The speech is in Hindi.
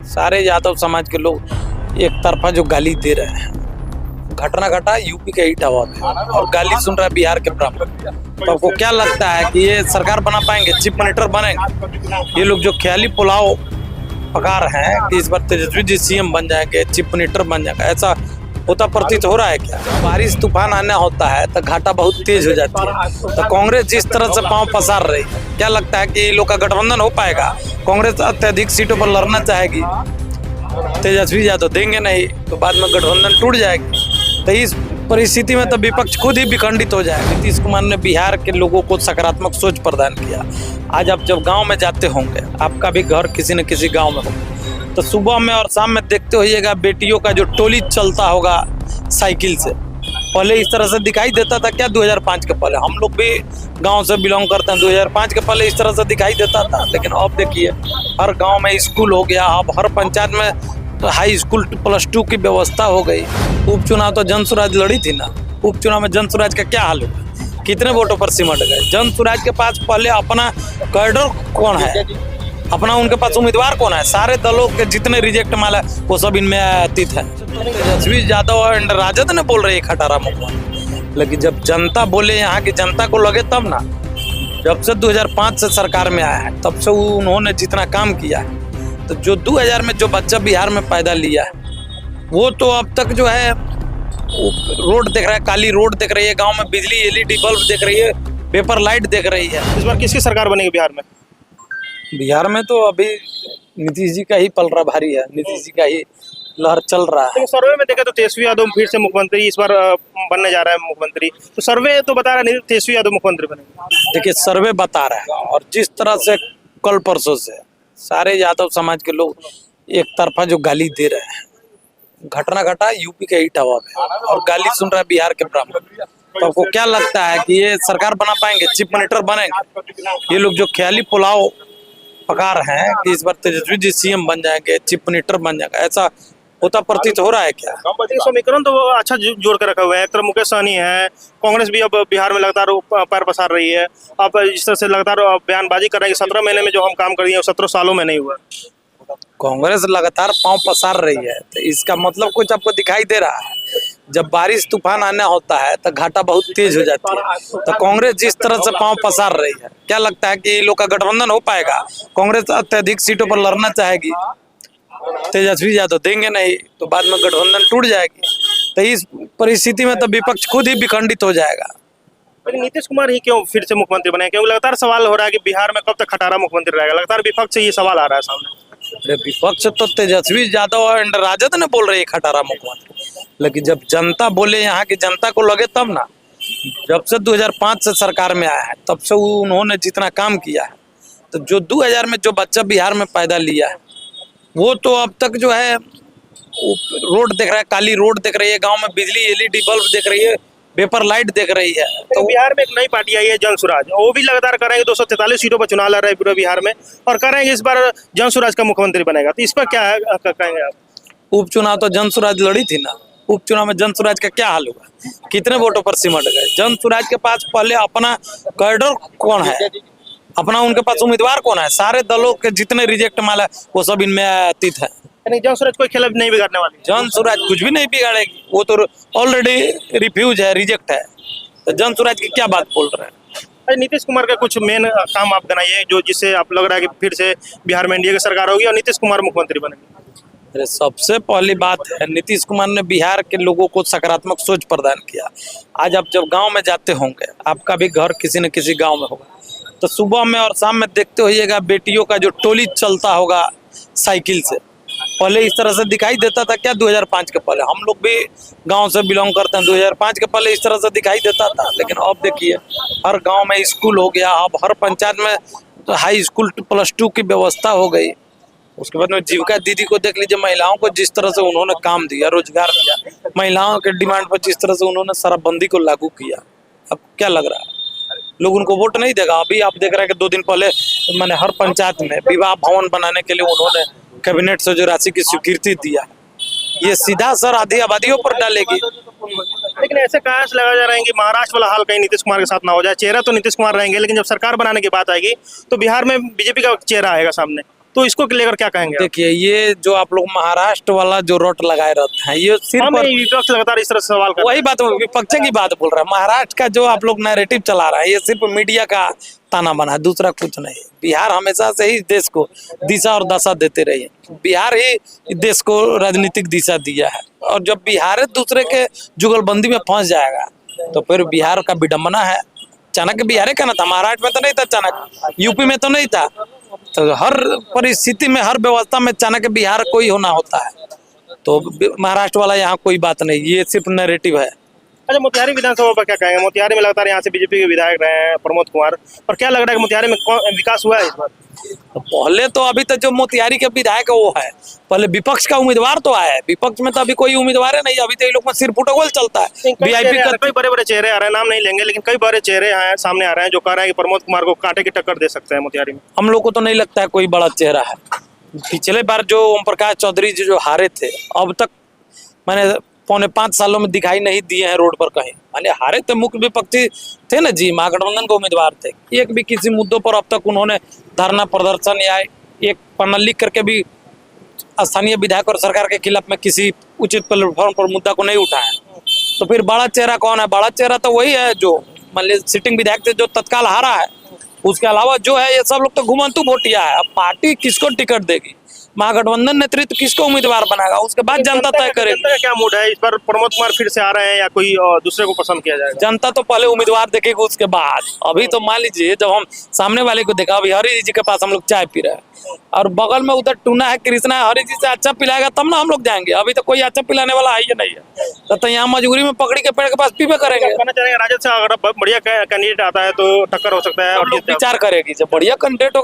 सारे यादव समाज के लोग एक तरफा जो गाली दे रहे हैं, घटना घटा यूपी के इटावा में और गाली सुन रहा है बिहार के ब्राह्मण। तो आपको क्या लगता है कि ये सरकार बना पाएंगे, चीफ मिनिस्टर बनेंगे? ये लोग जो ख्याली पुलाव पका रहे हैं कि इस बार तेजस्वी जी सीएम बन जाएंगे, चीफ मिनिस्टर बन जाएगा, ऐसा होता प्रतीत हो रहा है क्या? बारिश तूफान आना होता है तो घाटा बहुत तेज हो जाती है। तो कांग्रेस जिस तरह से पांव पसार रही है, क्या लगता है कि ये लोग का गठबंधन हो पाएगा? कांग्रेस अत्यधिक सीटों पर लड़ना चाहेगी, तेजस्वी यादव देंगे नहीं तो बाद में गठबंधन टूट जाएगी। तो इस परिस्थिति में तो विपक्ष खुद ही विखंडित हो जाए। नीतीश कुमार ने बिहार के लोगों को सकारात्मक सोच प्रदान किया। आज आप जब गांव में जाते होंगे, आपका भी घर किसी न किसी गांव में होगा, तो सुबह में और शाम में देखते होइएगा बेटियों का जो टोली चलता होगा साइकिल से। पहले इस तरह से दिखाई देता था क्या? 2005 के पहले हम लोग भी गांव से बिलोंग करते हैं, 2005 के पहले इस तरह से दिखाई देता था। लेकिन अब देखिए हर गांव में स्कूल हो गया, अब हर पंचायत में तो हाई स्कूल +2 की व्यवस्था हो गई। उपचुनाव तो जन स्वराज लड़ी थी ना, उपचुनाव में जन स्वराज का क्या हाल हुआ? कितने वोटों पर सिमट गए? जन स्वराज के पास पहले अपना कैडर कौन है, अपना उनके पास उम्मीदवार कौन है? सारे दलों के जितने रिजेक्ट माला वो सब इनमें अतीत है। तेजस्वी यादव एंड राजद ने बोल रही है खटारा मुख्यमंत्री, लेकिन जब जनता बोले, यहाँ की जनता को लगे तब ना। जब से 2005 से सरकार में आया है तब से उन्होंने जितना काम किया है, तो जो 2000 में जो बच्चा बिहार में पैदा लिया है वो तो अब तक जो है रोड देख रहा है, काली रोड देख रही है, गांव में बिजली LED बल्ब देख रही है, पेपर लाइट देख रही है। इस बार किसकी सरकार बनेगी बिहार में? बिहार में तो अभी नीतीश जी का ही पलड़ा भारी है, नीतीश जी का ही लहर चल रहा है। तो सर्वे में देखे तो तेजस्वी यादव फिर से मुख्यमंत्री इस बार बनने जा रहा है मुख्यमंत्री, तो सर्वे तो बता रहा है तेजस्वी यादव मुख्यमंत्री बनेंगे। देखिए सर्वे बता रहा है, और जिस तरह से कल परसों से सारे यादव समाज के लोग एक तरफा जो गाली दे रहे हैं, घटना घटा यूपी के इटावा में और गाली सुन रहा है बिहार के ब्राह्मण। तो आपको क्या लगता है कि ये सरकार बना पाएंगे, चीफ मिनिस्टर बनेंगे? ये लोग जो ख्याली पुलाव पका रहे हैं कि इस बार तेजस्वी जी सीएम बन जाएंगे, चीफ मिनिस्टर बन जाएगा, ऐसा होता प्रतीत हो रहा है क्या? समीकरण तो अच्छा जोड़ कर रखा हुआ है। एक तरफ मुकेश सहनी है, कांग्रेस भी अब बिहार में लगातार पैर पसार रही है। अब इस तरह से लगातार बयानबाजी कर रहे हैं कि 17 महीने में जो हम काम कर दिए 17 सालों में नहीं हुआ। कांग्रेस लगातार पांव पसार रही है, तो इसका मतलब कुछ आपको दिखाई दे रहा है? जब बारिश तूफान आना होता है तो घाटा बहुत तेज हो जाती है। तो कांग्रेस जिस तरह से पांव पसार रही है, क्या लगता है कि ये लोग का गठबंधन हो पाएगा? कांग्रेस अत्यधिक सीटों पर लड़ना चाहेगी, तेजस्वी यादव देंगे नहीं तो बाद में गठबंधन टूट जाएगी। तो इस परिस्थिति में तो विपक्ष खुद ही विखंडित हो जाएगा। लेकिन नीतीश कुमार ही क्यों फिर से मुख्यमंत्री बने? क्योंकि लगातार सवाल हो रहा है कि बिहार में कब तक खटारा मुख्यमंत्री रहेगा। लगातार विपक्ष से ये सवाल आ रहा है सामने। अरे विपक्ष तो तेजस्वी यादव एंड राजद ने बोल रही है खटारा मुख्यमंत्री, लेकिन जब जनता बोले, यहाँ की जनता को लगे तब ना। जब से 2005 से सरकार में आया है तब से उन्होंने जितना काम किया है, तो जो 2000 में जो बच्चा बिहार में पैदा लिया है वो तो अब तक जो है रोड देख रहा है, काली रोड देख रही है, गांव में बिजली LED बल्ब देख रही है, पेपर लाइट देख रही है। तो बिहार में एक नई पार्टी आई है जन स्वराज, वो भी लगातार करेंगे 243 सीटों पर चुनाव लड़ रहे हैं पूरे बिहार में और करेंगे इस बार जन स्वराज का मुख्यमंत्री बनेगा। तो इस पर क्या कहेंगे आप? उपचुनाव तो जन स्वराज लड़ी थी ना, उपचुनाव में जन स्वराज का क्या हाल हुआ? कितने वोटों पर सिमट गए? जन स्वराज के पास पहले अपना कैडर कौन है, अपना उनके पास उम्मीदवार कौन है? सारे दलों के जितने रिजेक्ट माला वो सब इनमें अतीत है। जन स्वराज कोई खेल नहीं बिगाड़ने वाली। जन स्वराज कुछ भी नहीं बिगाड़ेगी, वो तो ऑलरेडी रिफ्यूज है, रिजेक्ट है। तो जन स्वराज की क्या बात बोल रहे हैं? नीतीश कुमार का कुछ मेन काम आप बनाइए जो जिससे आप लग रहा है कि फिर से बिहार में एनडीए की सरकार होगी और नीतीश कुमार मुख्यमंत्री बनेंगे। अरे सबसे पहली बात है, नीतीश कुमार ने बिहार के लोगों को सकारात्मक सोच प्रदान किया। आज आप जब गांव में जाते होंगे, आपका भी घर किसी न किसी गांव में होगा, तो सुबह में और शाम में देखते होइएगा बेटियों का जो टोली चलता होगा साइकिल से। पहले इस तरह से दिखाई देता था क्या? 2005 के पहले हम लोग भी गांव से बिलोंग करते हैं, 2005 के पहले इस तरह से दिखाई देता था। लेकिन अब देखिए हर गांव में स्कूल हो गया, अब हर पंचायत में तो हाई स्कूल +2 की व्यवस्था हो गई। उसके बाद में जीविका दीदी को देख लीजिए, महिलाओं को जिस तरह से उन्होंने काम दिया, रोजगार दिया, महिलाओं के डिमांड पर जिस तरह से उन्होंने शराबबंदी को लागू किया। अब क्या लग रहा है लोग उनको वोट नहीं देगा? अभी आप देख रहे हैं कि 2 दिन पहले मैंने हर पंचायत में विवाह भवन बनाने के लिए उन्होंने कैबिनेट से जो राशि की स्वीकृति दिया, ये सीधा असर आधी आबादियों पर डालेगी। लेकिन ऐसे कयास लगा जा रहे हैं कि महाराष्ट्र वाला हाल कहीं नीतीश कुमार के साथ ना हो जाए। चेहरा तो नीतीश कुमार रहेंगे, लेकिन जब सरकार बनाने की बात आएगी तो बिहार में बीजेपी का चेहरा आएगा सामने। तो इसको लेकर क्या कहेंगे आप? देखिए, ये जो आप लोग महाराष्ट्र वाला जो रोट लगाए रहते हैं, ये सिर्फ हम विपक्ष लगातार इस तरह से सवाल कर रहे वही बात विपक्ष की बात बोल रहा है। महाराष्ट्र का जो आप लोग नैरेटिव चला रहा है, ये सिर्फ मीडिया का ताना बना है, दूसरा कुछ नहीं। बिहार हमेशा से ही देश को दिशा और दशा देते रही है। बिहार ही देश को राजनीतिक दिशा दिया है, और जब बिहार दूसरे के जुगलबंदी में फंस जाएगा तो फिर बिहार का विडंबना है। चाणक्य बिहार का ना था, महाराष्ट्र में तो नहीं था चाणक्य, यूपी में तो नहीं था। तो हर परिस्थिति में, हर व्यवस्था में चाणक्य बिहार को ही होना होता है। तो महाराष्ट्र वाला यहाँ कोई बात नहीं, ये सिर्फ नैरेटिव है। अच्छा, मोतिहारी विधानसभा पर क्या कहेंगे? मोतिहारी में लगातार यहाँ से बीजेपी के विधायक रहे हैं प्रमोद कुमार, और क्या लग रहा है कि मोतिहारी में विकास हुआ है इस बार? तो पहले तो अभी तक जो मोतिहारी के विधायक है वो है, पहले विपक्ष का उम्मीदवार तो आया है। विपक्ष में तो अभी कोई उम्मीदवार है नहीं, अभी तो ये लोग में सिर्फ फुटबॉल चलता है। वीआईपी का कई बड़े बड़े चेहरे आ रहे हैं, नाम नहीं लेंगे, लेकिन कई बड़े चेहरे हैं सामने आ रहे हैं जो कह रहे हैं कि प्रमोद कुमार को कांटे की टक्कर दे सकते हैं मोतिहारी में। हम लोग को तो नहीं लगता है कोई बड़ा चेहरा है। पिछले बार जो ओम प्रकाश चौधरी जी जो हारे थे, अब तक मैंने 4.5 सालों में दिखाई नहीं दिए हैं रोड पर कहीं। माने हारे थे, मुख्य विपक्षी थे ना जी, महागठबंधन के उम्मीदवार थे। एक भी किसी मुद्दों पर अब तक उन्होंने धरना प्रदर्शन या एक पन्ना लिख करके भी स्थानीय विधायक और सरकार के खिलाफ में किसी उचित प्लेटफॉर्म पर मुद्दा को नहीं उठाया। तो फिर बड़ा चेहरा कौन है? बड़ा चेहरा तो वही है जो मान लीजिए सिटिंग विधायक थे जो तत्काल हारा है। उसके अलावा जो है ये सब लोग तो घुमंतु वोटिया है। अब पार्टी किसको टिकट देगी, महागठबंधन नेतृत्व किसको उम्मीदवार बनाएगा, उसके बाद जनता तय करेगी। जनता का क्या मूड है इस बार? प्रमोद कुमार फिर से आ रहे हैं या कोई दूसरे को पसंद किया जाएगा? जनता तो पहले उम्मीदवार देखेगी, उसके बाद। अभी तो मान लीजिए जब हम सामने वाले को देखा, अभी हरि जी के पास हम लोग चाय पी रहे हैं और बगल में उधर टूना है, कृष्णा है, हरि जी से अच्छा पिलाएगा तब ना हम लोग जाएंगे। अभी तो कोई अच्छा पिलाने वाला है ही नहीं है, तो यहाँ मजबूरी में पकड़ी के पेड़ के पास पीबे करेंगे। कहना चाहेंगे राजद से अगर बढ़िया कैंडिडेट आता है तो टक्कर हो सकता है और विचार करेगी, जब बढ़िया कैंडिडेट होगा